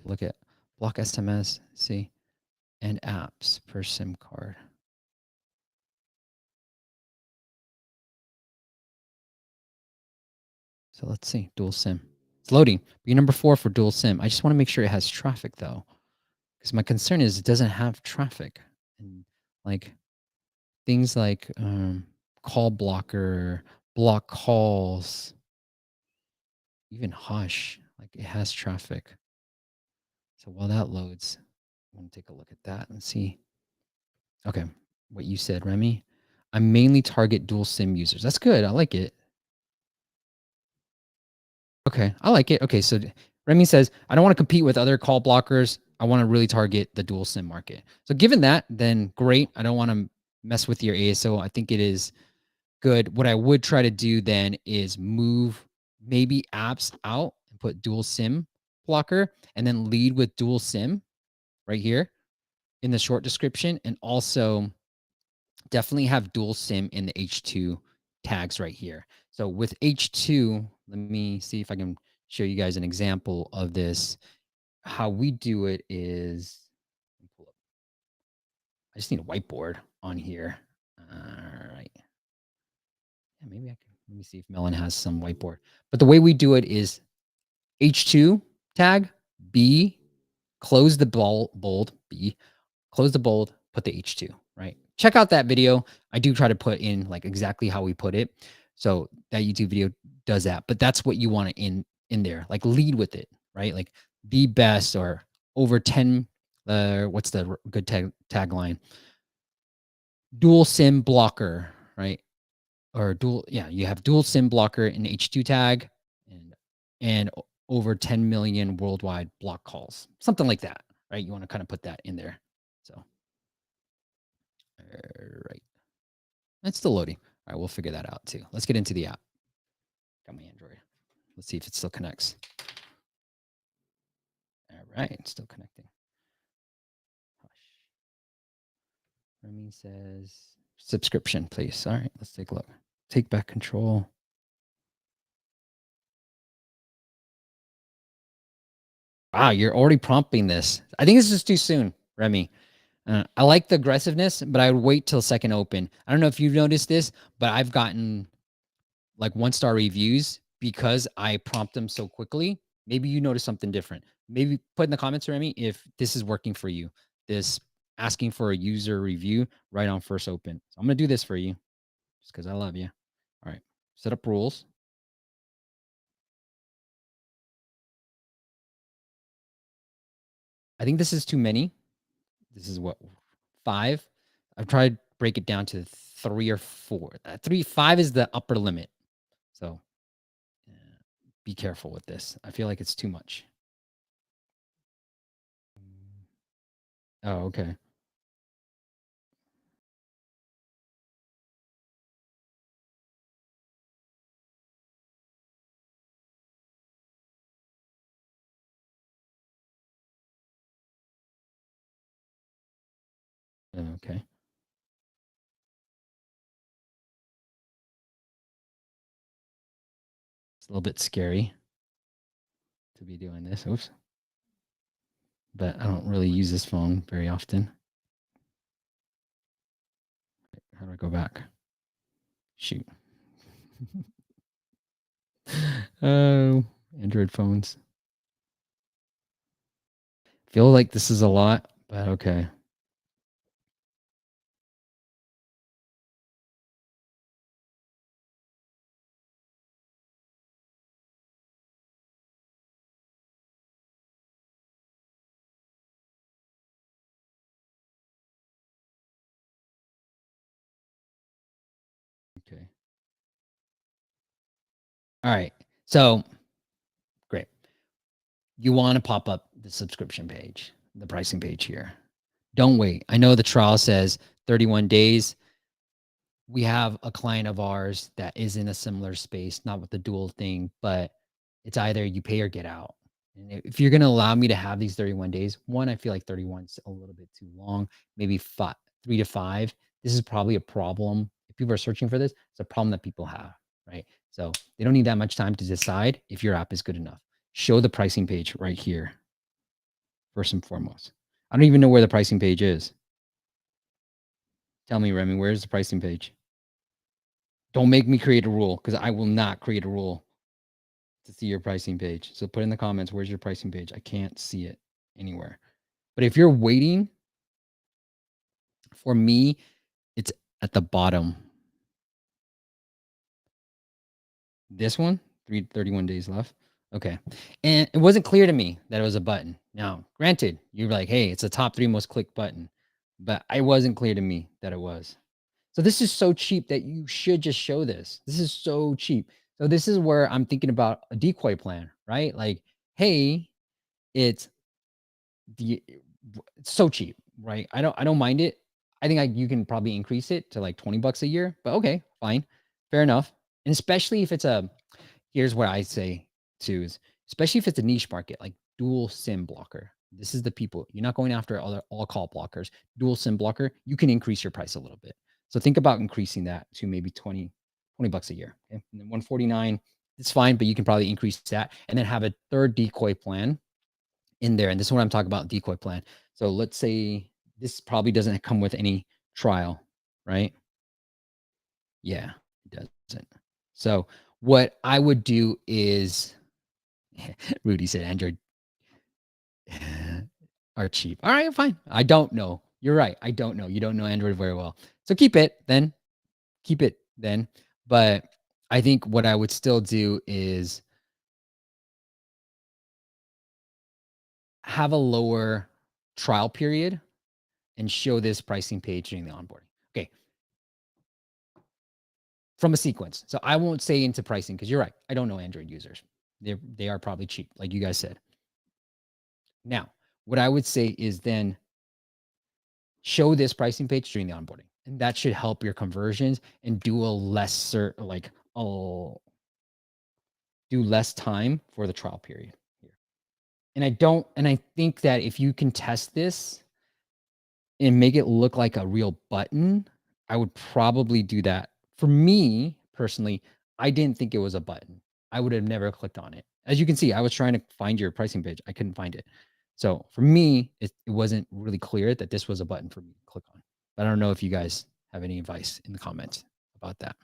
Look at block SMS, see, and apps per SIM card. So let's see, dual SIM. It's loading. Be number 4 for dual SIM. I just want to make sure it has traffic though, because my concern is it doesn't have traffic, and like things like call blocker, block calls, even hush, like it has traffic. So while that loads, I want to take a look at that and see. Okay, what you said, Remy. I mainly target dual SIM users. That's good. I like it. Okay, I like it. Okay, so Remy says, I don't want to compete with other call blockers. I want to really target the dual SIM market. So given that, then great. I don't want to mess with your ASO. I think it is good. What I would try to do then is move maybe apps out and put dual SIM blocker and then lead with dual SIM right here in the short description. And also definitely have dual SIM in the H2 tags right here. So with H2, let me see if I can show you guys an example of this. How we do it is, I just need a whiteboard on here. All right. Yeah, maybe I can, let me see if Melon has some whiteboard. But the way we do it is H2 tag, B, close the bold, B, close the bold, put the H2, right? Check out that video. I do try to put in like exactly how we put it. So that YouTube video does that, but that's what you want to in there. Like lead with it, right? Like the best or over 10 what's the good tagline? Dual SIM blocker, right? Or dual, yeah, you have dual SIM blocker in H2 tag and over 10 million worldwide block calls. Something like that, right? You want to kind of put that in there. So right. It's still loading. All right, we'll figure that out too. Let's get into the app. Got my Android. Let's see if it still connects. All right, it's still connecting. Hush. Remy says subscription, please. All right, let's take a look. Take back control. Wow, you're already prompting this. I think this is too soon, Remy. I like the aggressiveness, but I would wait till second open. I don't know if you've noticed this, but I've gotten like 1-star reviews because I prompt them so quickly. Maybe you notice something different. Maybe put in the comments, Remy, if this is working for you. This asking for a user review right on first open. So I'm gonna do this for you just because I love you. All right, set up rules. I think this is too many. This is what 5. I've tried to break it down to 3 or 4. 5 is the upper limit. So be careful with this. I feel like it's too much. Oh, okay. Okay. It's a little bit scary to be doing this. Oops. But I don't really use this phone very often. How do I go back? Shoot. Oh, Android phones. Feel like this is a lot, but okay. All right. So great. You want to pop up the subscription page, the pricing page here. Don't wait. I know the trial says 31 days. We have a client of ours that is in a similar space, not with the dual thing, but it's either you pay or get out. And if you're going to allow me to have these 31 days, one, I feel like 31 is a little bit too long, maybe 3 to 5. This is probably a problem. If people are searching for this, it's a problem that people have, right? So they don't need that much time to decide if your app is good enough. Show the pricing page right here, first and foremost. I don't even know where the pricing page is. Tell me, Remy, where's the pricing page? Don't make me create a rule because I will not create a rule to see your pricing page. So put in the comments, where's your pricing page? I can't see it anywhere. But if you're waiting, for me, it's at the bottom. This one, 31 days left. Okay. And it wasn't clear to me that it was a button. Now, granted, you're like, hey, it's the top 3 most clicked button, but it wasn't clear to me that it was. So this is so cheap that you should just show this. This is so cheap. So this is where I'm thinking about a decoy plan, right? Like, hey, it's so cheap, right? I don't mind it. I think you can probably increase it to like 20 bucks a year, but okay, fine. Fair enough. And especially if it's here's what I say too is, especially if it's a niche market, like dual SIM blocker. This is the people. You're not going after all call blockers. Dual SIM blocker, you can increase your price a little bit. So think about increasing that to maybe 20 bucks a year. Okay? And then 149, it's fine, but you can probably increase that and then have a third decoy plan in there. And this is what I'm talking about, decoy plan. So let's say this probably doesn't come with any trial, right? Yeah, it doesn't. So what I would do is, Rudy said Android are cheap. All right, fine. I don't know. You're right. I don't know. You don't know Android very well. So keep it then. Keep it then. But I think what I would still do is have a lower trial period and show this pricing page during the onboarding. Okay. From a sequence. So I won't say into pricing because you're right. I don't know Android users. They are probably cheap, like you guys said. Now, what I would say is then show this pricing page during the onboarding. And that should help your conversions and do do less time for the trial period here. And I think that if you can test this and make it look like a real button, I would probably do that. For me personally, I didn't think it was a button. I would have never clicked on it. As you can see, I was trying to find your pricing page. I couldn't find it. So for me, it wasn't really clear that this was a button for me to click on. But I don't know if you guys have any advice in the comments about that.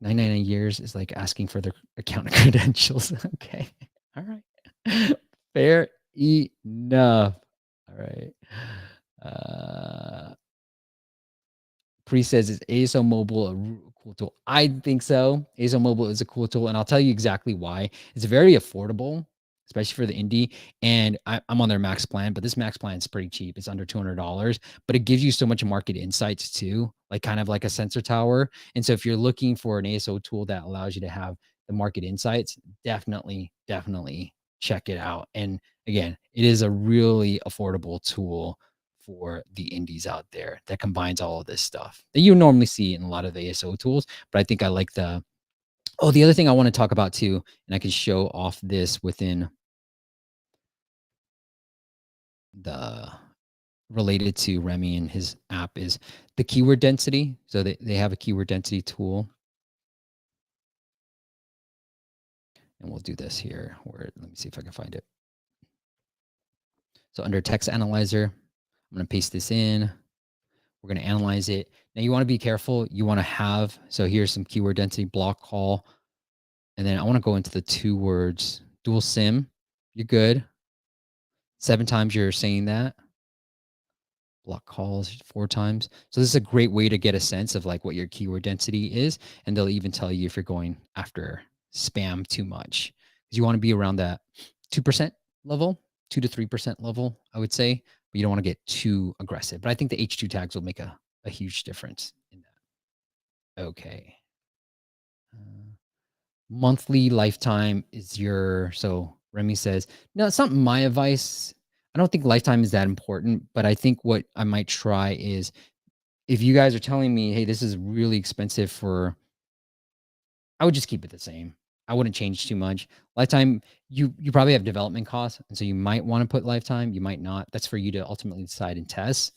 99 years is like asking for their account credentials. Okay. All right. Fair enough. All right. Pre says, is ASOMobile a cool tool? I think so. ASOMobile is a cool tool, and I'll tell you exactly why. It's very affordable, especially for the indie. And I'm on their max plan, but this max plan is pretty cheap. It's under $200, but it gives you so much market insights too, like kind of like a sensor tower. And so if you're looking for an ASO tool that allows you to have the market insights, definitely check it out. And again, it is a really affordable tool for the indies out there that combines all of this stuff that you normally see in a lot of ASO tools. But I think I like the other thing I want to talk about too, and I can show off this within the related to Remy and his app is the keyword density. So they have a keyword density tool. And we'll do this here where, let me see if I can find it. So under text analyzer, I'm going to paste this in. We're going to analyze it. Now you want to be careful. You want to have, so here's some keyword density block call. And then I want to go into the 2 words, dual SIM. You're good. 7 times you're saying that. Block calls 4 times. So this is a great way to get a sense of like what your keyword density is. And they'll even tell you if you're going after spam too much. Because you want to be around that 2% level, 2 to 3% level, I would say. But you don't want to get too aggressive. But I think the H2 tags will make a huge difference in that. Okay. Monthly lifetime is your, so Remy says, no, it's not my advice. I don't think lifetime is that important, but I think what I might try is if you guys are telling me, hey, this is really expensive for, I would just keep it the same. I wouldn't change too much. Lifetime, you probably have development costs, and so you might want to put lifetime. You might not. That's for you to ultimately decide and test.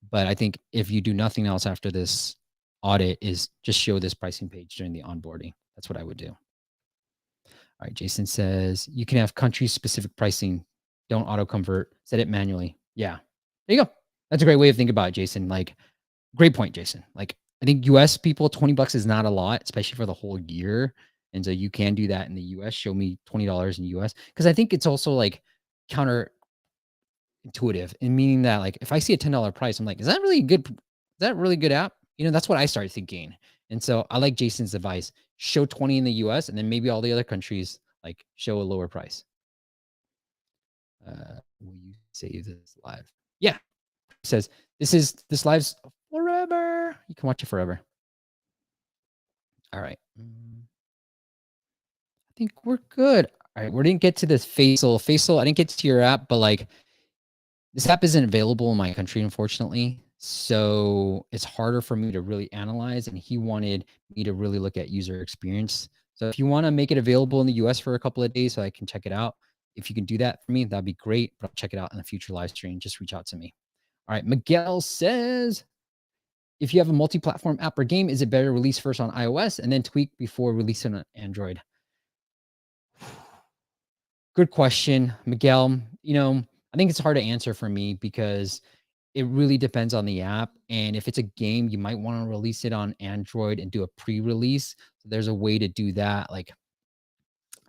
But I think if you do nothing else after this audit, is just show this pricing page during the onboarding. That's what I would do. All right, Jason says you can have country specific pricing. Don't auto convert. Set it manually. Yeah, there you go. That's a great way of thinking about it, Jason. Like, great point, Jason. Like, I think US people, $20 is not a lot, especially for the whole year. And so you can do that in the US. Show me $20 in US. Because I think it's also like counterintuitive in meaning that, like, if I see a $10 price, I'm like, is that really good? Is that a really good app? You know, that's what I started thinking. And so I like Jason's advice. Show 20 in the US and then maybe all the other countries like show a lower price. Will you save this live? Yeah. It says this live's forever. You can watch it forever. All right. I think we're good. All right. We didn't get to this Faisal. Faisal, I didn't get to your app, but like this app isn't available in my country, unfortunately. So it's harder for me to really analyze. And he wanted me to really look at user experience. So if you want to make it available in the US for a couple of days so I can check it out, if you can do that for me, that'd be great. But I'll check it out in a future live stream. Just reach out to me. All right. Miguel says, if you have a multi-platform app or game, is it better to release first on iOS and then tweak before releasing on Android? Good question, Miguel. You know, I think it's hard to answer for me because it really depends on the app. And if it's a game, you might want to release it on Android and do a pre-release. So there's a way to do that. Like,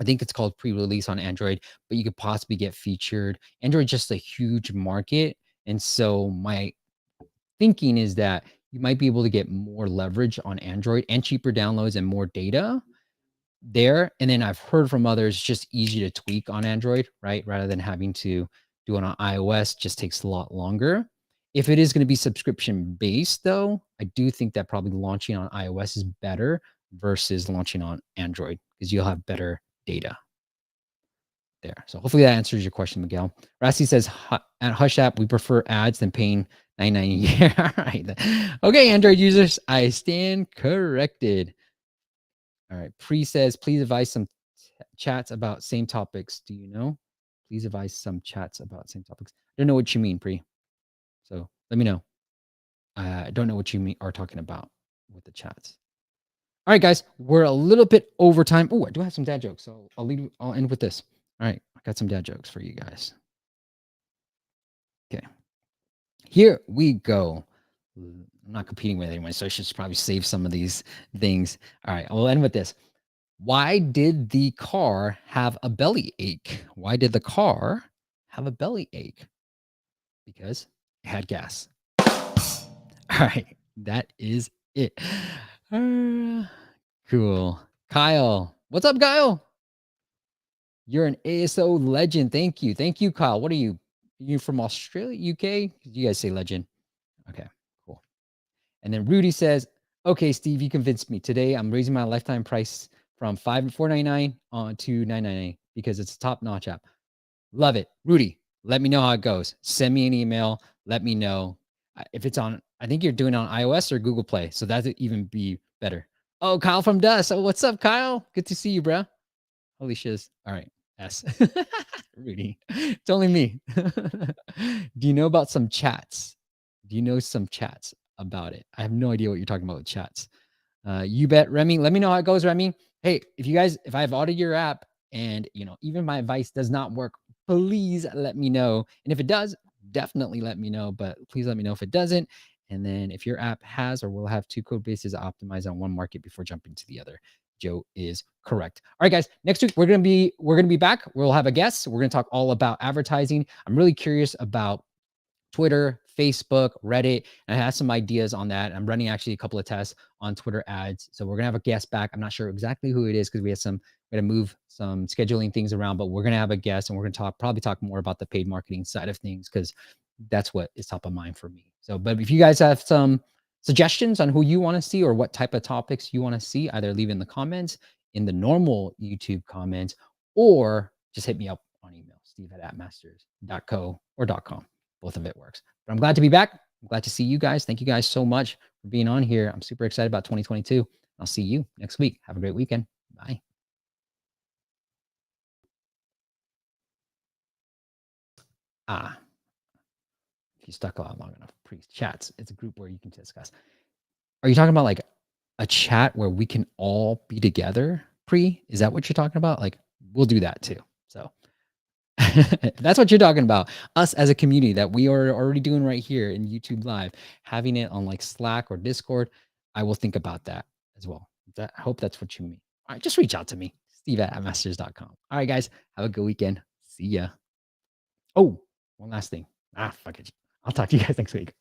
I think it's called pre-release on Android, but you could possibly get featured. Android's just a huge market. And so my thinking is that you might be able to get more leverage on Android and cheaper downloads and more data there. And then I've heard from others, it's just easy to tweak on Android, right? Rather than having to do it on iOS, just takes a lot longer. If it is going to be subscription based, though, I do think that probably launching on iOS is better versus launching on Android because you'll have better data there. So hopefully that answers your question, Miguel. Rassi says, at Hush app, we prefer ads than paying $9.90 a year. All right. Okay, Android users, I stand corrected. All right. Pre says, please advise some chats about same topics. Do you know? Please advise some chats about same topics. I don't know what you mean, Pre. So let me know. I don't know what you are talking about with the chats. All right, guys, we're a little bit over time. Oh, I do have some dad jokes, so I'll end with this. All right, I got some dad jokes for you guys. Okay, here we go. I'm not competing with anyone, so I should probably save some of these things. All right, we'll end with this. Why did the car have a belly ache? Why did the car have a belly ache? Because it had gas. All right, that is it. Cool. Kyle. What's up, Kyle? You're an ASO legend. Thank you. Thank you, Kyle. What are you? You from Australia, UK? You guys say legend. Okay, cool. And then Rudy says, okay, Steve, you convinced me. Today I'm raising my lifetime price from $4.99 on to $9.99 because it's a top-notch app. Love it. Rudy, let me know how it goes. Send me an email. Let me know. If it's on, I think you're doing it on iOS or Google Play. So that'd even be better. Oh, Kyle from Dust. Oh, what's up, Kyle? Good to see you, bro. Holy shiz. All right. S. Rudy. It's only me. Do you know about some chats? Do you know some chats about it? I have no idea what you're talking about with chats. You bet, Remy. Let me know how it goes, Remy. Hey, if I've audited your app and, even my advice does not work, please let me know. And if it does, definitely let me know, but please let me know if it doesn't. And then if your app has or will have two code bases optimized on one market before jumping to the other, Joe is correct. All right, guys, next week we're going to be back. We'll have a guest. We're going to talk all about advertising. I'm really curious about Twitter, Facebook, Reddit, and I have some ideas on that. I'm running actually a couple of tests on Twitter ads. So we're going to have a guest back. I'm not sure exactly who it is because we got to move some scheduling things around, but we're going to have a guest and we're going to probably talk more about the paid marketing side of things because that's what is top of mind for me. So, but if you guys have some suggestions on who you want to see or what type of topics you want to see, either leave in the comments, in the normal YouTube comments, or just hit me up on email, steve@appmasters.co or .com. Both of it works. But I'm glad to be back. I'm glad to see you guys. Thank you guys so much for being on here. I'm super excited about 2022. I'll see you next week. Have a great weekend. Bye. If you stuck around long enough, chats. It's a group where you can discuss. Are you talking about like a chat where we can all be together? Is that what you're talking about? Like, we'll do that too. So that's what you're talking about. Us as a community that we are already doing right here in YouTube Live, having it on like Slack or Discord. I will think about that as well. I hope that's what you mean. All right, just reach out to me, steve@masters.com. All right, guys, have a good weekend. See ya. Oh, one last thing. Fuck it. I'll talk to you guys next week.